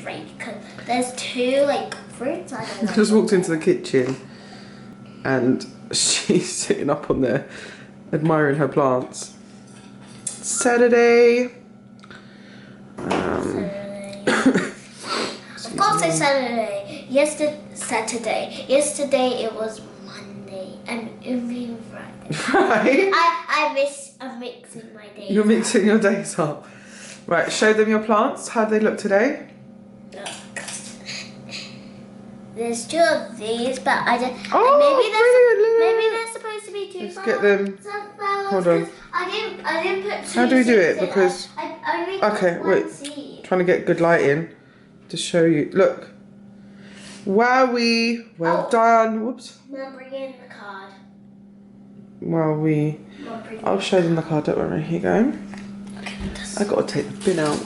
tree because there's 2 like fruits. I don't know. Just walked into the kitchen and she's sitting up on there admiring her plants. Saturday. Saturday. Of course it's Saturday. Saturday. Yesterday it was Monday and it was Friday. Right. I'm mixing my days. You're mixing your days up. Right, show them your plants. How do they look today? Look. There's 2 of these, but I don't. Oh, maybe they're supposed to be 2 Let's flowers. get them. Hold on. I didn't put 2. How do we do it? seeds in. Because I only put okay, 1 wait. seed. Trying to get good lighting to show you. Look. Wowee. Well done. Whoops. I'm bringing the card. Wowee. I'll show them the card. Don't worry. Here you go. I gotta take the bin out.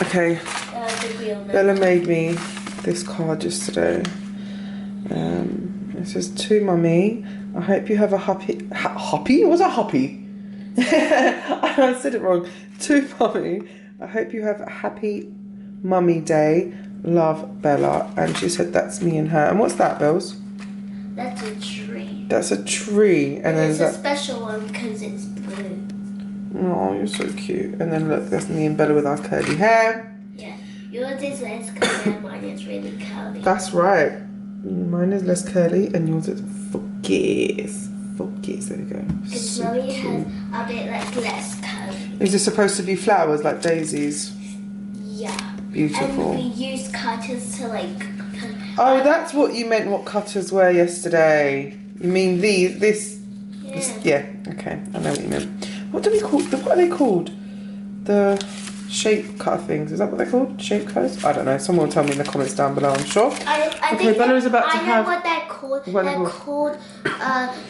Okay. Bella made me this card yesterday. It says, to Mummy, I hope you have a happy... Happy? What's a happy? I said it wrong. To Mummy, I hope you have a happy Mummy Day. Love, Bella. And she said that's me and her. And what's that, Bells? That's a tree. That's a tree. And then it's a special one because it's blue. Oh, you're so cute. And then look, that's me and Bella with our curly hair. Yeah, yours is less curly and mine is really curly. That's right. Mine is less curly and yours is focus. Focus, there we go. Because Mummy has a bit like less curly. Is this supposed to be flowers like daisies? Yeah. Beautiful. And we use cutters to like... Oh, that's what you meant what cutters were yesterday. You mean this? Yeah, okay. I know what you meant. What do we call, what are they called? The shape cutter things. Is that what they're called? Shape cutters? I don't know. Someone will tell me in the comments down below, I'm sure. Okay, Bella is about to have... I know what they're called. They're called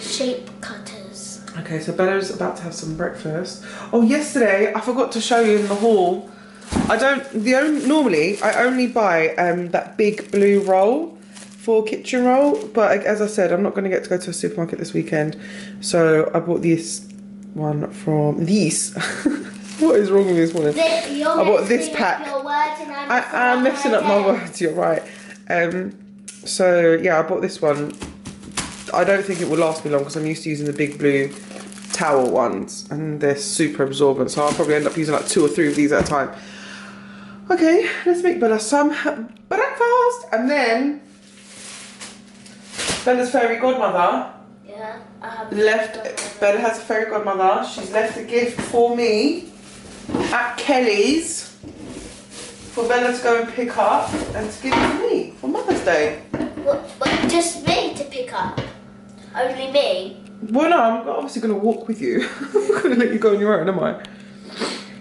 shape cutters. Okay, so Bella is about to have some breakfast. Oh, yesterday, I forgot to show you in the haul. Normally, I only buy that big blue roll for kitchen roll. But as I said, I'm not going to get to go to a supermarket this weekend. So I bought this one from these. What is wrong with me this morning? I bought this pack. I'm messing up my words, you're right. So yeah, I bought this one. I don't think it will last me long because I'm used to using the big blue towel ones and they're super absorbent, so I'll probably end up using like 2 or 3 of these at a time. Okay, let's make Bella some breakfast. And then Bella's fairy godmother Bella has a fairy godmother. She's left a gift for me at Kelly's for Bella to go and pick up and to give to me for Mother's Day. But just me to pick up? Only me? Well, no, I'm obviously going to walk with you. I'm not going to let you go on your own, am I?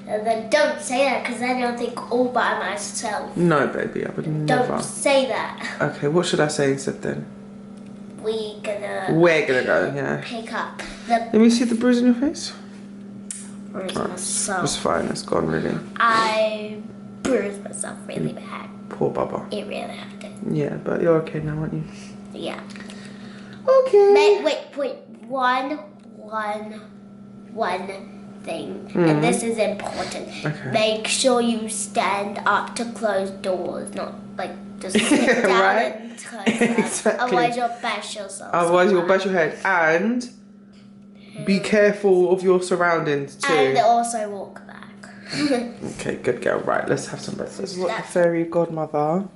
And then don't say that because then you'll think all by myself. No, baby, I would never. Don't say that. Okay, what should I say instead then? We're gonna go, yeah. Pick up the... Let me see the bruise on your face. Bruise myself. It's fine, it's gone really. I bruised myself really bad. Poor Bubba. It really happened. Yeah, but you're okay now, aren't you? Yeah. Okay. Wait. One thing, and this is important. Okay. Make sure you stand up to close doors, not like just sit down right? and close them. Exactly. Otherwise you'll bash yourself. Otherwise you'll bash your head. And be careful of your surroundings too. And also walk back. Okay, good girl. Right, let's have some breakfast. This is what the fairy godmother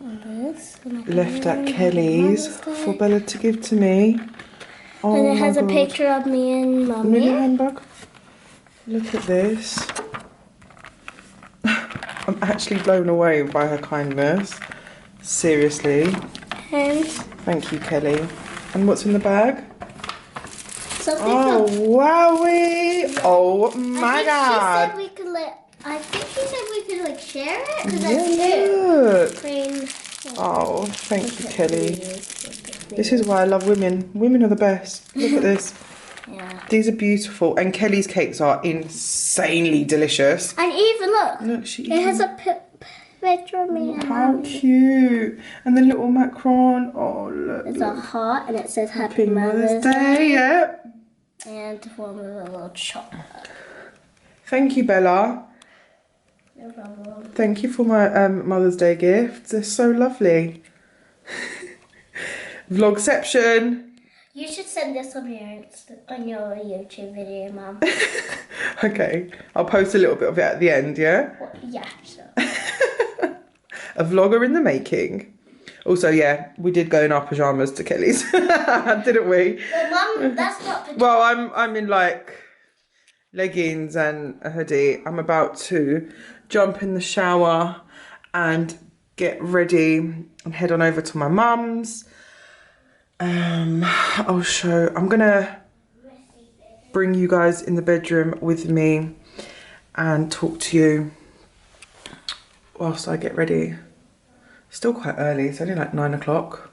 left at Kelly's for Bella to give to me. Oh, and it has a picture of me and Mummy. Mini handbag. Look at this. I'm actually blown away by her kindness. Seriously. And thank you, Kelly. And what's in the bag? Something. Oh, wowee! Oh my God! I think she said we could like share it because Look. that's Oh, thank you, Kelly. This is why I love women. Women are the best. Look at this. Yeah. These are beautiful, and Kelly's cakes are insanely delicious. And even look, it has a picture of me. How cute! And the little macaron. Oh, look. It's a heart, and it says Happy Mother's Day. Yep. And one with a little chocolate. Thank you, Bella. No problem. Thank you for my Mother's Day gifts. They're so lovely. Vlogception. You should send this on on your YouTube video, Mum. Okay, I'll post a little bit of it at the end, yeah? Well, yeah, sure. A vlogger in the making. Also, yeah, we did go in our pyjamas to Kelly's, didn't we? Well, Mum, that's not. Well, I'm in like leggings and a hoodie. I'm about to jump in the shower and get ready and head on over to my mum's. I'm gonna bring you guys in the bedroom with me and talk to you whilst I get ready. Still quite early, it's only like 9 o'clock.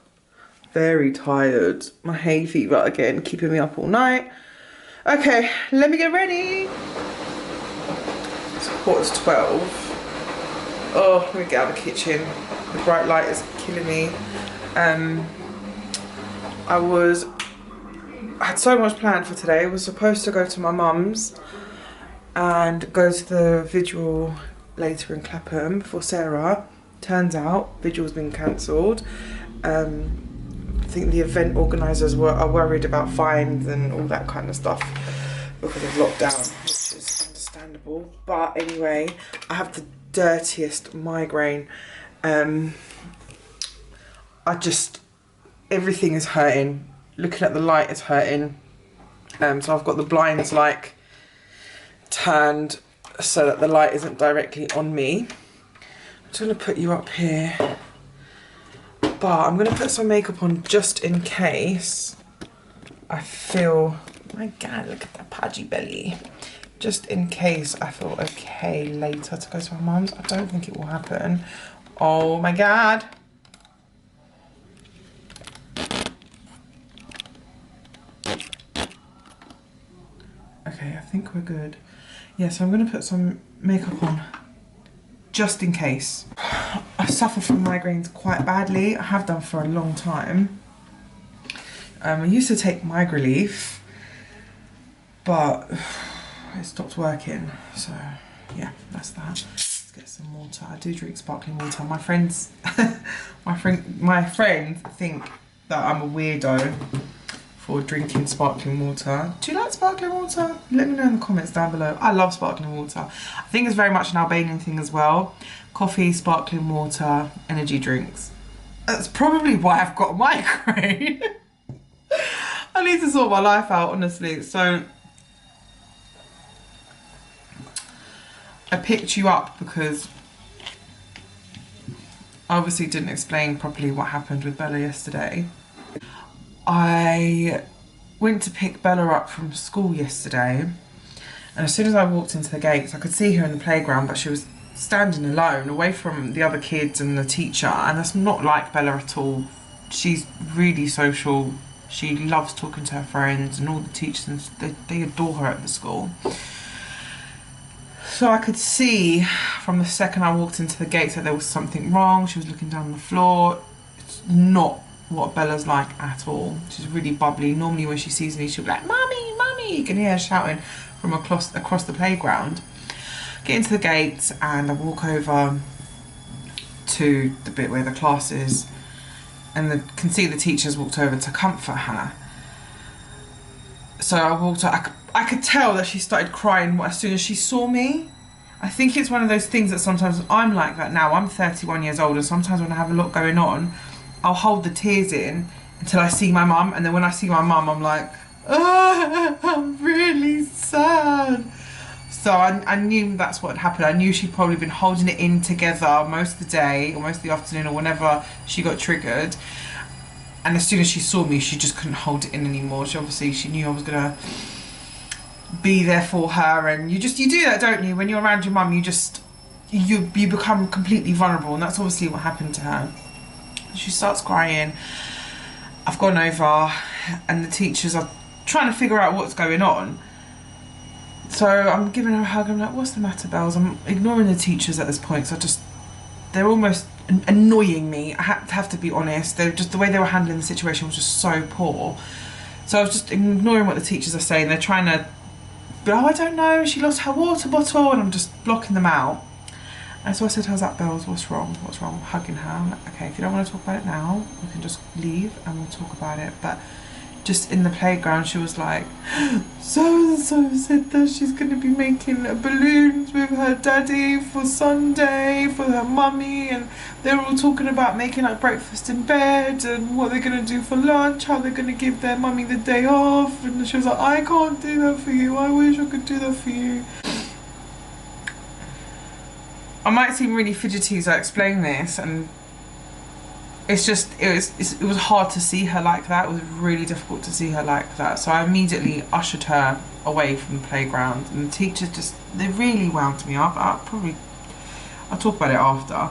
Very tired. My hay fever again, keeping me up all night. Okay, let me get ready. It's 11:45. Oh, let me get out of the kitchen. The bright light is killing me. I had so much planned for today. I was supposed to go to my mum's and go to the vigil later in Clapham for Sarah. Turns out vigil's been cancelled. I think the event organisers are worried about fines and all that kind of stuff because of lockdown, which is understandable. But anyway, I have the dirtiest migraine. Everything is hurting. Looking at the light is hurting. So I've got the blinds like turned so that the light isn't directly on me. I'm just gonna put you up here. But I'm gonna put some makeup on just in case I feel, my God, look at that pudgy belly. Just in case I feel okay later to go to my mum's. I don't think it will happen. Oh my God. Okay, I think we're good. Yeah, so I'm gonna put some makeup on just in case. I suffer from migraines quite badly. I have done for a long time. I used to take Migraleaf, but it stopped working. So yeah, that's that. Let's get some water. I do drink sparkling water. My friends, my friends think that I'm a weirdo for drinking sparkling water. Do you like sparkling water? Let me know in the comments down below. I love sparkling water. I think it's very much an Albanian thing as well. Coffee, sparkling water, energy drinks. That's probably why I've got a migraine. I need to sort my life out, honestly. So I picked you up because I obviously didn't explain properly what happened with Bella yesterday. I went to pick Bella up from school yesterday, and as soon as I walked into the gates, I could see her in the playground, but she was standing alone, away from the other kids and the teacher, and that's not like Bella at all. She's really social. She loves talking to her friends, and all the teachers, and they adore her at the school. So I could see from the second I walked into the gates that there was something wrong. She was looking down on the floor. It's not what Bella's like at all. She's really bubbly. Normally when she sees me, she'll be like, "Mummy, mummy." You can hear her shouting from across the playground. Get into the gates and I walk over to the bit where the class is, and can see the teachers walked over to comfort her. So I walked up, I could tell that she started crying as soon as she saw me. I think it's one of those things that sometimes I'm like that now. I'm 31 years old, and sometimes when I have a lot going on, I'll hold the tears in until I see my mum, and then when I see my mum, I'm like, oh, I'm really sad. So I knew that's what had happened. I knew she'd probably been holding it in together most of the day, or most of the afternoon, or whenever she got triggered. And as soon as she saw me, she just couldn't hold it in anymore. She knew I was gonna be there for her, and you do that, don't you? When you're around your mum, you become completely vulnerable, and that's obviously what happened to her. She starts crying. I've gone over, and the teachers are trying to figure out what's going on. So I'm giving her a hug. I'm like, "What's the matter, Bells?" I'm ignoring the teachers at this point, so they're almost annoying me. I have to be honest. The way they were handling the situation was just so poor. So I was just ignoring what the teachers are saying. They're trying to, "Oh, I don't know, she lost her water bottle," and I'm just blocking them out. And so I said, how's that, Bells? What's wrong? What's wrong? Hugging her. I'm like, okay, if you don't want to talk about it now, we can just leave and we'll talk about it. But just in the playground, she was like, so-and-so said that she's going to be making balloons with her daddy for Sunday, for her mummy, and they're all talking about making like breakfast in bed and what they're going to do for lunch, how they're going to give their mummy the day off. And she was like, I can't do that for you. I wish I could do that for you. I might seem really fidgety as I explain this, and it's just, it was hard to see her like that. It was really difficult to see her like that. So I immediately ushered her away from the playground, and the teachers just, they really wound me up. I'll talk about it after.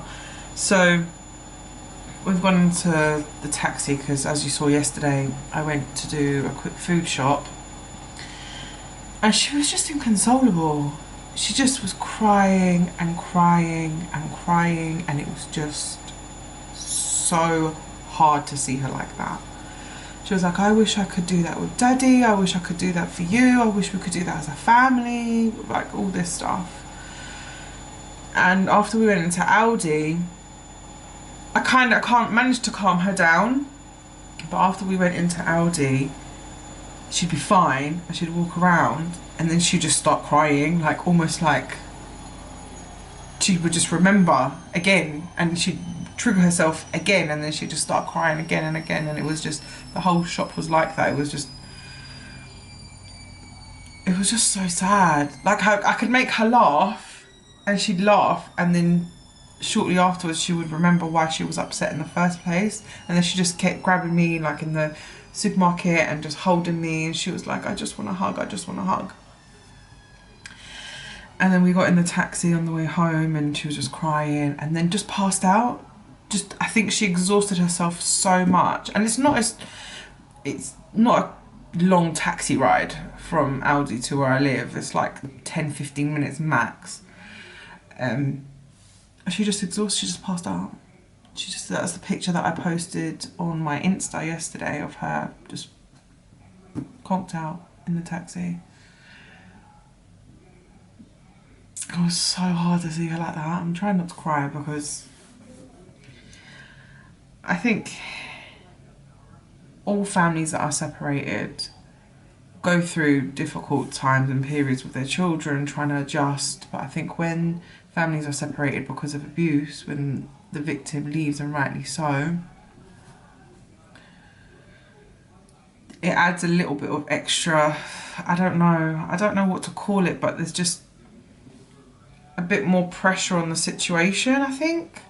So we've gone into the taxi because, as you saw yesterday, I went to do a quick food shop, and she was just inconsolable. She just was crying and crying and crying, and it was just so hard to see her like that. She was like, I wish I could do that with Daddy, I wish I could do that for you, I wish we could do that as a family, like all this stuff. And after we went into Aldi, I can't manage to calm her down, but after we went into Aldi, she'd be fine and she'd walk around, and then she'd just start crying, like almost like she would just remember again, and she'd trigger herself again, and then she'd just start crying again and again. And it was just, the whole shop was like that. It was just so sad. Like I could make her laugh and she'd laugh, and then shortly afterwards she would remember why she was upset in the first place, and then she just kept grabbing me like in the supermarket and just holding me, and she was like, I just want a hug, I just want a hug. And then we got in the taxi on the way home, and she was just crying, and then just passed out. Just, I think she exhausted herself so much. And it's not a long taxi ride from Aldi to where I live. It's like 10-15 minutes max. She just exhausted, she just passed out. That's the picture that I posted on my Insta yesterday of her just conked out in the taxi. It was so hard to see her like that. I'm trying not to cry because I think all families that are separated go through difficult times and periods with their children trying to adjust. But I think when families are separated because of abuse, when the victim leaves, and rightly so, it adds a little bit of extra, I don't know what to call it, but there's just a bit more pressure on the situation, I think.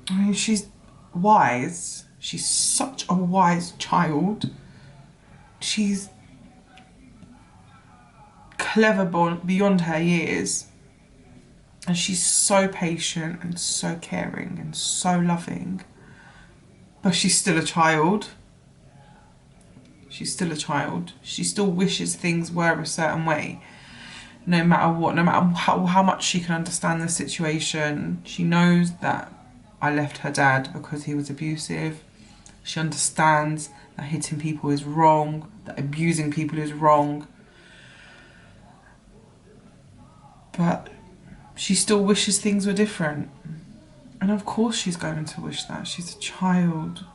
I mean, she's wise. She's such a wise child. She's clever beyond her years. And she's so patient and so caring and so loving. But she's still a child. She's still a child. She still wishes things were a certain way. No matter what, no matter how much she can understand the situation. She knows that I left her dad because he was abusive. She understands that hitting people is wrong, that abusing people is wrong. But she still wishes things were different. And of course she's going to wish that. She's a child.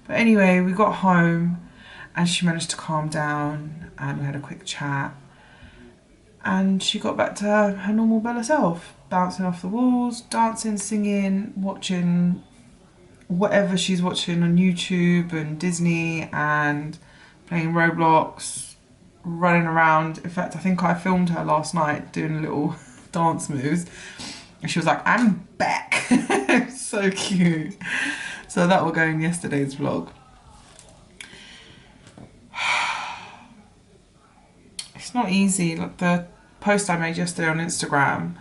But anyway, we got home and she managed to calm down, and we had a quick chat. And she got back to her normal Bella self, bouncing off the walls, dancing, singing, watching whatever she's watching on YouTube and Disney, and playing Roblox, running around. In fact, I think I filmed her last night doing little dance moves, and she was like, I'm back. So cute. So that will go in yesterday's vlog. It's not easy. Like the post I made yesterday on Instagram,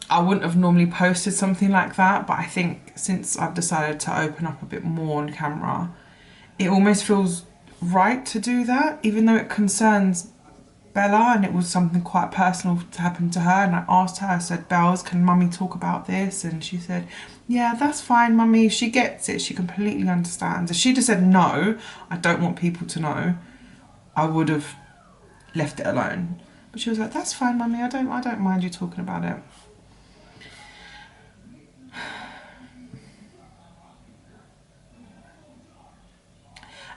I wouldn't have normally posted something like that, but I think since I've decided to open up a bit more on camera, it almost feels right to do that, even though it concerns Bella and it was something quite personal to happen to her. And I asked her, I said, Bells, can mummy talk about this? And she said, yeah, that's fine, mummy. She gets it. She completely understands. If she'd have said, no, I don't want people to know, I would have left it alone. But she was like, that's fine, mummy, I don't mind you talking about it.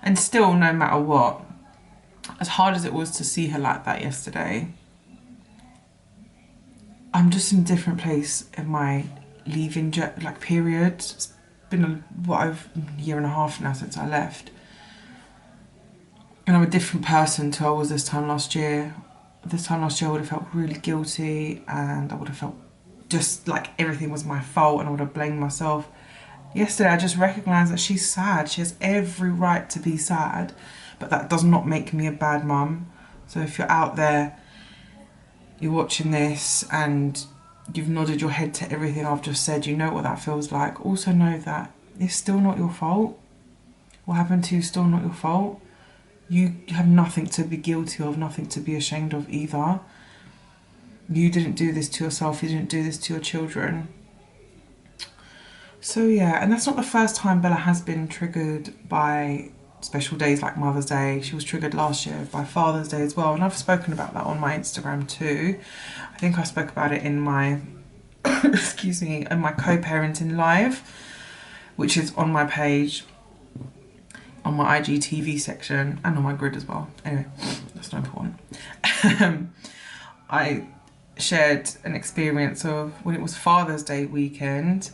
And still, no matter what, as hard as it was to see her like that yesterday, I'm just in a different place in my leaving period. It's been a year and a half now since I left. And I'm a different person to I was this time last year. This time last year I would have felt really guilty, and I would have felt just like everything was my fault, and I would have blamed myself. Yesterday I just recognised that she's sad. She has every right to be sad, but that does not make me a bad mum. So if you're out there, you're watching this and you've nodded your head to everything I've just said, you know what that feels like. Also know that it's still not your fault. What happened to you is still not your fault. You have nothing to be guilty of, nothing to be ashamed of either. You didn't do this to yourself, you didn't do this to your children. So yeah, and that's not the first time Bella has been triggered by special days like Mother's Day. She was triggered last year by Father's Day as well, and I've spoken about that on my Instagram too. I think I spoke about it in my excuse me, in my co-parenting live, which is on my page, on my IGTV section, and on my grid as well. Anyway, that's not important. I shared an experience of when it was Father's Day weekend.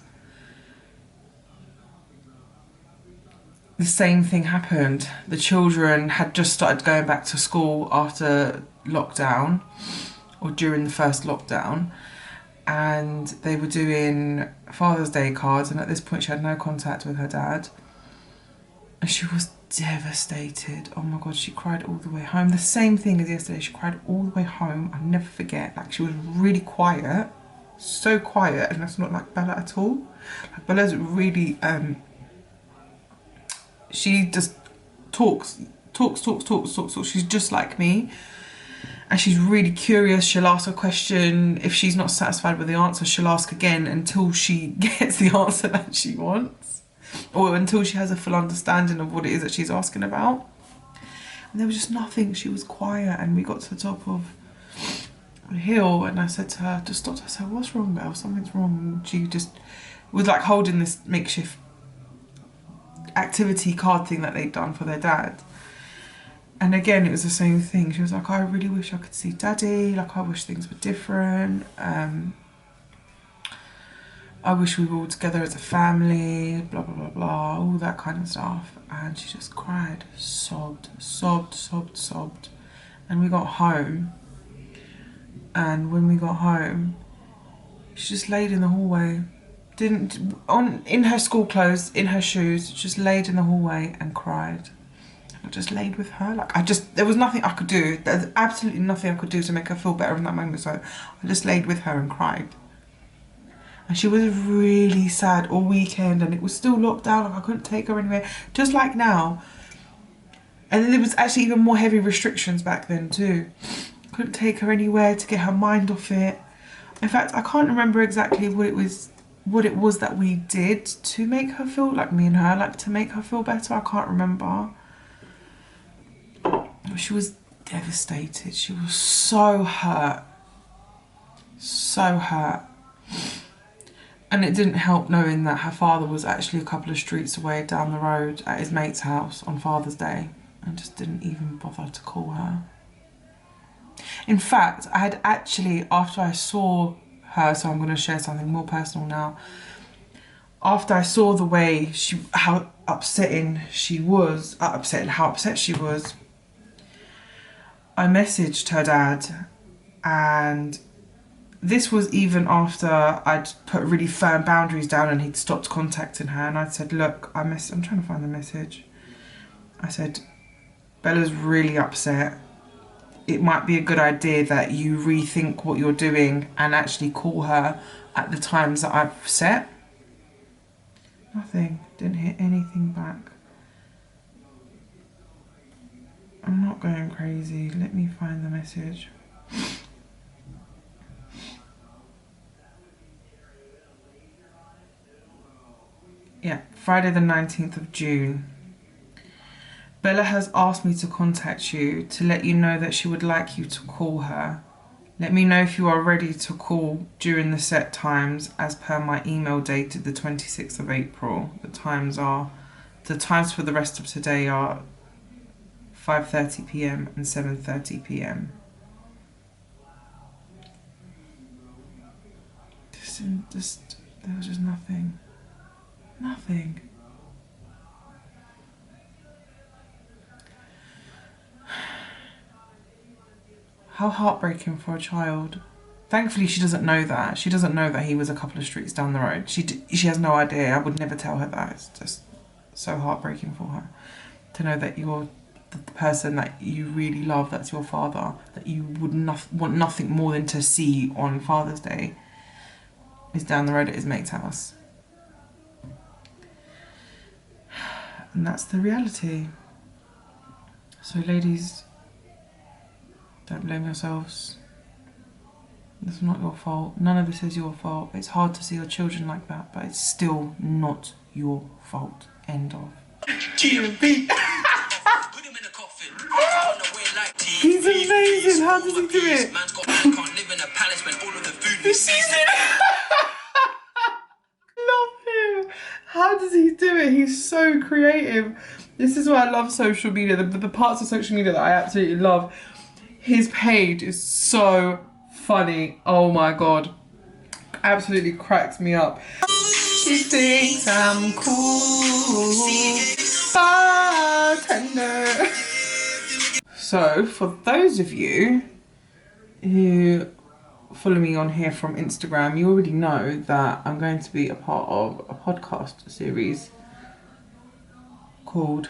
The same thing happened. The children had just started going back to school after lockdown, or during the first lockdown, and they were doing Father's Day cards, and at this point she had no contact with her dad, and she was devastated. Oh my god, she cried all the way home. The same thing as yesterday, she cried all the way home. I'll never forget. Like, she was really quiet, so quiet, and that's not like Bella at all. Like, Bella's really she just talks. She's just like me, and she's really curious. She'll ask a question. If she's not satisfied with the answer, she'll ask again until she gets the answer that she wants, or until she has a full understanding of what it is that she's asking about. And there was just nothing. She was quiet, and we got to the top of a hill, and I said to her, just stopped. I said, what's wrong, Belle? Something's wrong. And she just was like holding this makeshift activity card thing that they'd done for their dad. And again, it was the same thing. She was like, I really wish I could see Daddy. Like, I wish things were different. I wish we were all together as a family, blah, blah, blah, blah, all that kind of stuff. And she just cried, sobbed. And we got home. And when we got home, she just laid in the hallway. In her school clothes, in her shoes, just laid in the hallway and cried. I just laid with her. Like, there was nothing I could do. There's absolutely nothing I could do to make her feel better in that moment. So I just laid with her and cried. And she was really sad all weekend, and it was still locked down. Like, I couldn't take her anywhere, just like now. And then there was actually even more heavy restrictions back then too. Couldn't take her anywhere to get her mind off it. In fact, I can't remember exactly what it was that we did to make her feel, like me and her, like to make her feel better. I can't remember. She was devastated. She was so hurt. So hurt. And it didn't help knowing that her father was actually a couple of streets away down the road at his mate's house on Father's Day, and just didn't even bother to call her. In fact, I had actually, after I saw her, so I'm going to share something more personal now. After I saw the way how upset she was, I messaged her dad, and this was even after I'd put really firm boundaries down and he'd stopped contacting her. And I said, look, I'm trying to find the message. I said, Bella's really upset. It might be a good idea that you rethink what you're doing and actually call her at the times that I've set. Nothing. Didn't hear anything back. I'm not going crazy. Let me find the message. Yeah, Friday the 19th of June. Bella has asked me to contact you to let you know that she would like you to call her Let me know if you are ready to call during the set times as per my email dated the 26th of April. The times for the rest of today are 5:30 p.m. and 7:30 p.m. There was just nothing. Nothing. How heartbreaking for a child. Thankfully, she doesn't know that. She doesn't know that he was a couple of streets down the road. She has no idea. I would never tell her that. It's just so heartbreaking for her to know that you're the person that you really love, that's your father, that you would want nothing more than to see on Father's Day, is down the road at his mate's house. And that's the reality. So ladies, don't blame yourselves. It's not your fault. None of this is your fault. It's hard to see your children like that, but it's still not your fault. End of. GMB. He's amazing. How does he do it? Love him. How does he do it? He's so creative. This is why I love social media. The parts of social media that I absolutely love. His page is so funny. Oh my god. Absolutely cracks me up. She thinks I'm cool. Bartender. So, for those of you who follow me on here from Instagram, you already know that I'm going to be a part of a podcast series called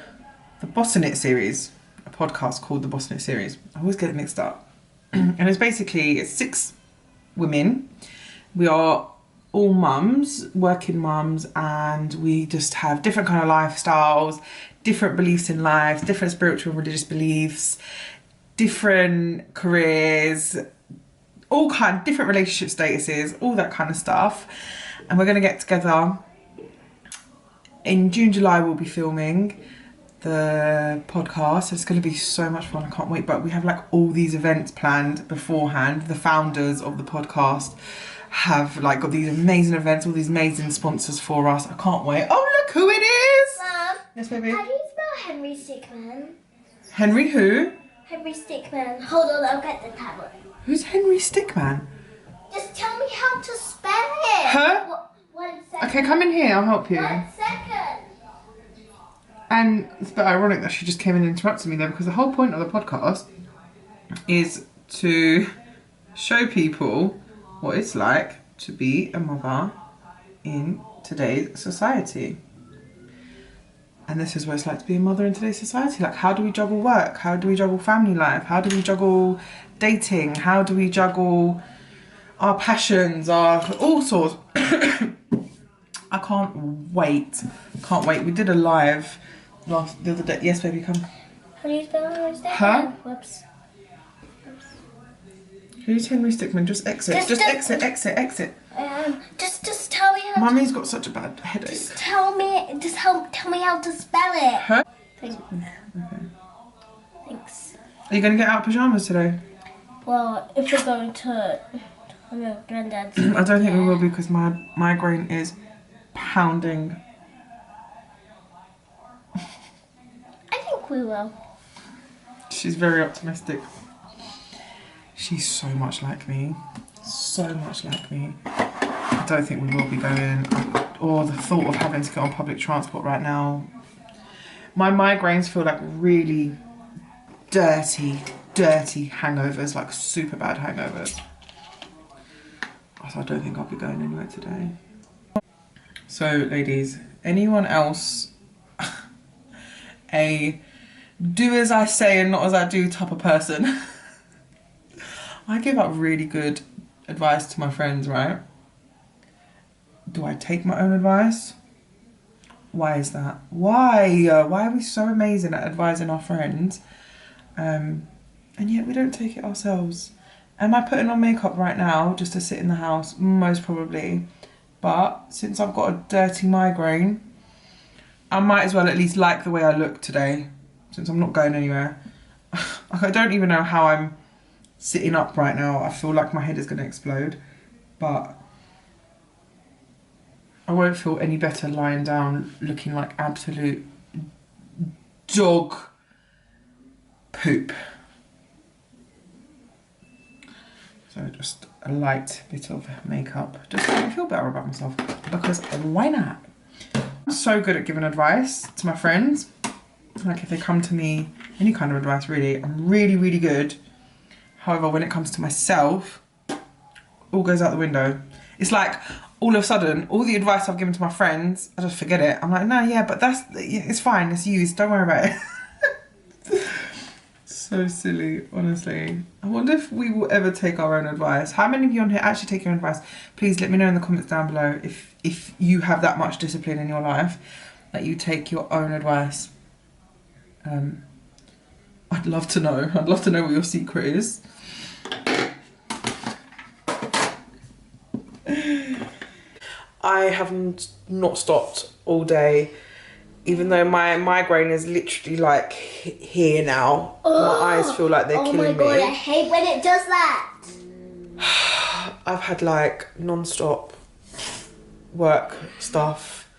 the Boston It series. A podcast called the Boston It series. I always get it mixed up. And it's 6 women. We are all mums, working mums, and we just have different kind of lifestyles, different beliefs in life, different spiritual and religious beliefs, different careers, all kind of different relationship statuses, all that kind of stuff. And we're going to get together in June, July. We'll be filming the podcast. It's going to be so much fun. I can't wait. But we have like all these events planned beforehand. The founders of the podcast have like got these amazing events, all these amazing sponsors for us. I can't wait. Oh, look who it is. Mom, yes, baby. how do you spell Henry Stickman? Henry who? Henry Stickman. Hold on, I'll get the tablet. Who's Henry Stickman? Just tell me how to spell it. Her? 1 second. Okay, come in here. I'll help you. 1 second. And it's a bit ironic that she just came in and interrupted me there, because the whole point of the podcast is to show people what it's like to be a mother in today's society. And this is what it's like to be a mother in today's society. Like, how do we juggle work? How do we juggle family life? How do we juggle dating? How do we juggle our passions, our all sorts? I can't wait. Can't wait. We did a live the other day. Yes, baby, come. How do you spell Henry Stickman? Huh? Whoops. Who's Henry Stickman? Just exit. Just exit. Just tell me how. Mummy's got such a bad headache. Just tell me how to spell it. Huh? Thanks. Okay. Thanks. Are you going to get out pyjamas today? Well, if we're going to my granddad's. I don't think we will, because my migraine is pounding. I think we will. She's very optimistic. She's so much like me. So much like me. I don't think we will be going. Or the thought of having to get on public transport right now. My migraines feel like really dirty hangovers, like super bad hangovers. So I don't think I'll be going anywhere today. So ladies, anyone else a do as I say and not as I do type of person? I give up really good advice to my friends, right? Do I take my own advice? Why is that? Why are we so amazing at advising our friends, and yet we don't take it ourselves? Am I putting on makeup right now just to sit in the house? Most probably. But since I've got a dirty migraine, I might as well at least like the way I look today, since I'm not going anywhere. I don't even know how I'm sitting up right now. I feel like my head is going to explode, but I won't feel any better lying down looking like absolute dog poop. So just a light bit of makeup just to make me feel better about myself, because why not? I'm so good at giving advice to my friends. Like if they come to me, any kind of advice really, I'm really, really good. However, when it comes to myself, all goes out the window. It's like all of a sudden, all the advice I've given to my friends, I just forget it. I'm like, no, yeah, but it's fine, it's used, don't worry about it. So silly, honestly. I wonder if we will ever take our own advice. How many of you on here actually take your own advice? Please let me know in the comments down below if you have that much discipline in your life that you take your own advice. I'd love to know. I'd love to know what your secret is. I have not stopped all day, even though my migraine is literally like here now. My eyes feel like they're killing me. Oh my god, I hate when it does that. I've had like non-stop work stuff,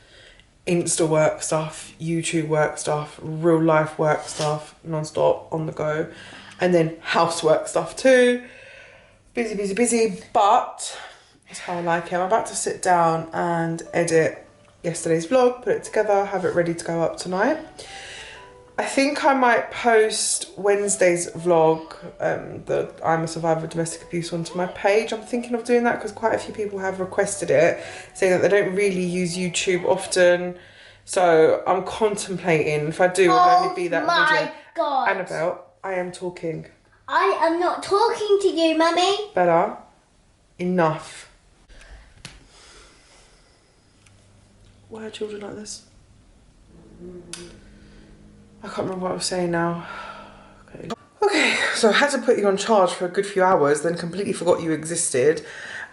Insta work stuff, YouTube work stuff, real life work stuff, non-stop on the go, and then housework stuff too. Busy, busy, busy, but that's how I like it. I'm about to sit down and edit yesterday's vlog, put it together, have it ready to go up tonight. I think I might post Wednesday's vlog, the I'm a Survivor of Domestic Abuse, onto my page. I'm thinking of doing that because quite a few people have requested it, saying that they don't really use YouTube often. So I'm contemplating, if I do, it'll only be that video. Oh my god. Annabelle, I am talking. I am not talking to you, Mummy. Bella, enough. Why are children like this? I can't remember what I was saying now. Okay, so I had to put you on charge for a good few hours, then completely forgot you existed.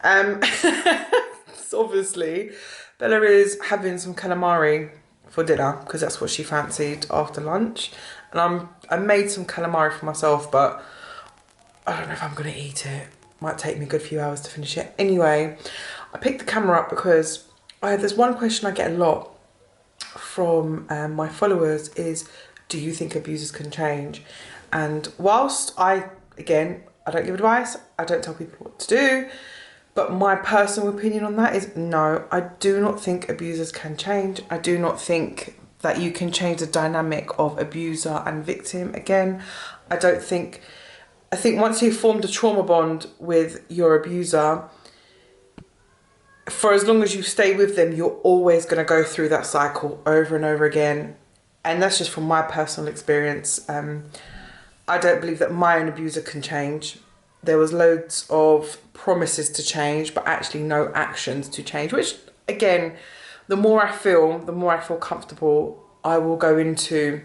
So obviously, Bella is having some calamari for dinner because that's what she fancied after lunch. And I made some calamari for myself, but I don't know if I'm gonna eat it. Might take me a good few hours to finish it. Anyway, I picked the camera up because there's one question I get a lot from my followers is, do you think abusers can change? And whilst I don't give advice, I don't tell people what to do, but my personal opinion on that is no, I do not think abusers can change. I do not think that you can change the dynamic of abuser and victim. Again, I think once you've formed a trauma bond with your abuser, for as long as you stay with them, you're always going to go through that cycle over and over again. And that's just from my personal experience. I don't believe that my own abuser can change. There was loads of promises to change, but actually no actions to change, which again, the more I feel comfortable, I will go into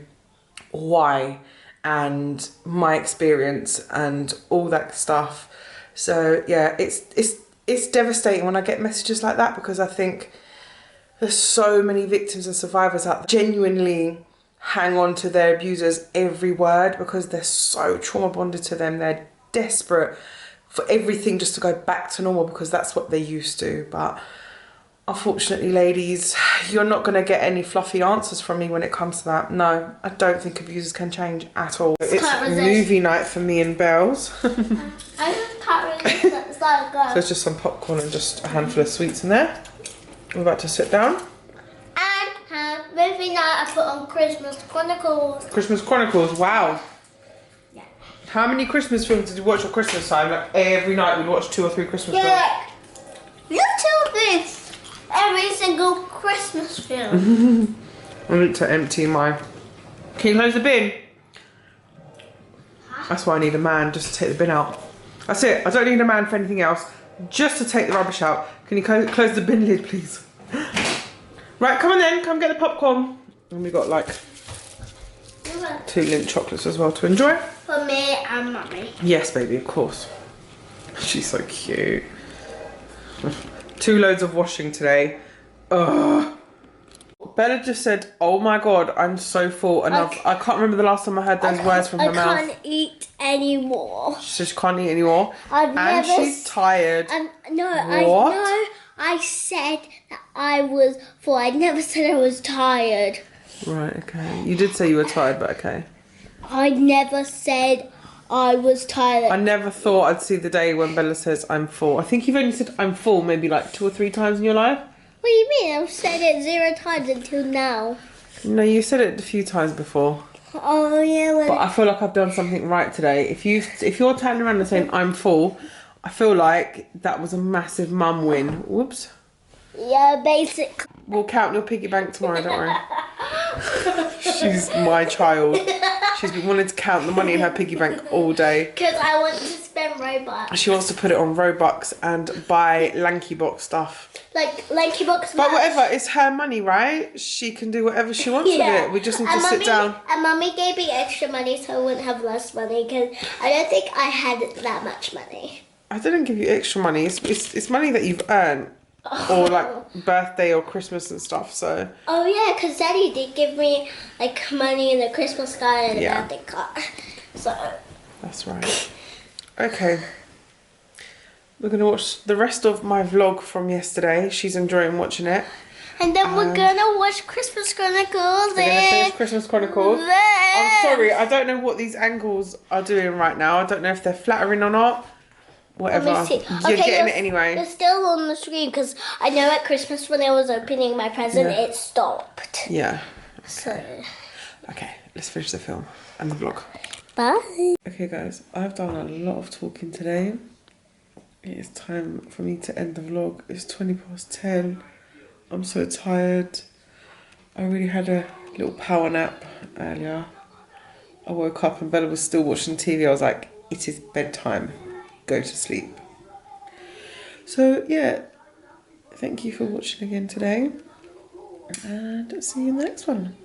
why and my experience and all that stuff. So yeah, it's devastating when I get messages like that, because I think there's so many victims and survivors out there genuinely hang on to their abusers' every word because they're so trauma bonded to them. They're desperate for everything just to go back to normal because that's what they're used to. But unfortunately, ladies, you're not going to get any fluffy answers from me when it comes to that. No, I don't think abusers can change at all. It's movie night for me and Bells. I just can't resist it. It's gotta go. So it's just some popcorn and just a handful of sweets in there. We're about to sit down. And movie night, I put on Christmas Chronicles. Christmas Chronicles, wow. Yeah. How many Christmas films did you watch at Christmas time? Like every night we'd watch 2 or 3 Christmas films. Yeah. Literally every single Christmas film. I need to empty my... Can you close the bin? Huh? That's why I need a man, just to take the bin out. That's it. I don't need a man for anything else. Just to take the rubbish out. Can you close the bin lid, please? Right, come on then. Come get the popcorn. And we got like 2 Lindt chocolates as well to enjoy. For me and Mummy. Yes, baby, of course. She's so cute. 2 loads of washing today. Ugh. Bella just said, "Oh my god, I'm so full," and I can't remember the last time I heard those words from her mouth. I can't eat anymore. She just can't eat anymore. And she's tired. I said that I was full. I never said I was tired. Right, okay. You did say you were tired, but okay. I never said I was tired. I never thought I'd see the day when Bella says I'm full. I think you've only said I'm full maybe like 2 or 3 times in your life. What do you mean? I've said it 0 times until now. No, you said it a few times before. Oh yeah. But I feel like I've done something right today. If you're turning around and saying I'm full, I feel like that was a massive mum win. Whoops. Yeah, basically. We'll count your piggy bank tomorrow, don't worry. She's my child. She's been wanting to count the money in her piggy bank all day. Because I want to spend Robux. She wants to put it on Robux and buy Lanky Box stuff. Like Lanky Box. But whatever, it's her money, right? She can do whatever she wants with it. We just need to sit down. And Mummy gave me extra money so I wouldn't have less money because I don't think I had that much money. I didn't give you extra money. It's money that you've earned. Or like birthday or Christmas and stuff, so. Oh yeah, because Daddy did give me like money in the Christmas card and Yeah. birthday card. So. That's right. Okay. We're going to watch the rest of my vlog from yesterday. She's enjoying watching it. And then we're going to watch Christmas Chronicles. We're going to finish Christmas Chronicles. I'm sorry, I don't know what these angles are doing right now. I don't know if they're flattering or not. Whatever. Let me see. You're getting it anyway. It's still on the screen because I know at Christmas when I was opening my present, it stopped. Yeah. So. Okay, let's finish the film and the vlog. Bye. Okay guys, I've done a lot of talking today. It is time for me to end the vlog. It's 10:20. I'm so tired. I really had a little power nap earlier. I woke up and Bella was still watching TV. I was like, it is bedtime. Go to sleep. So yeah, thank you for watching again today. And see you in the next one.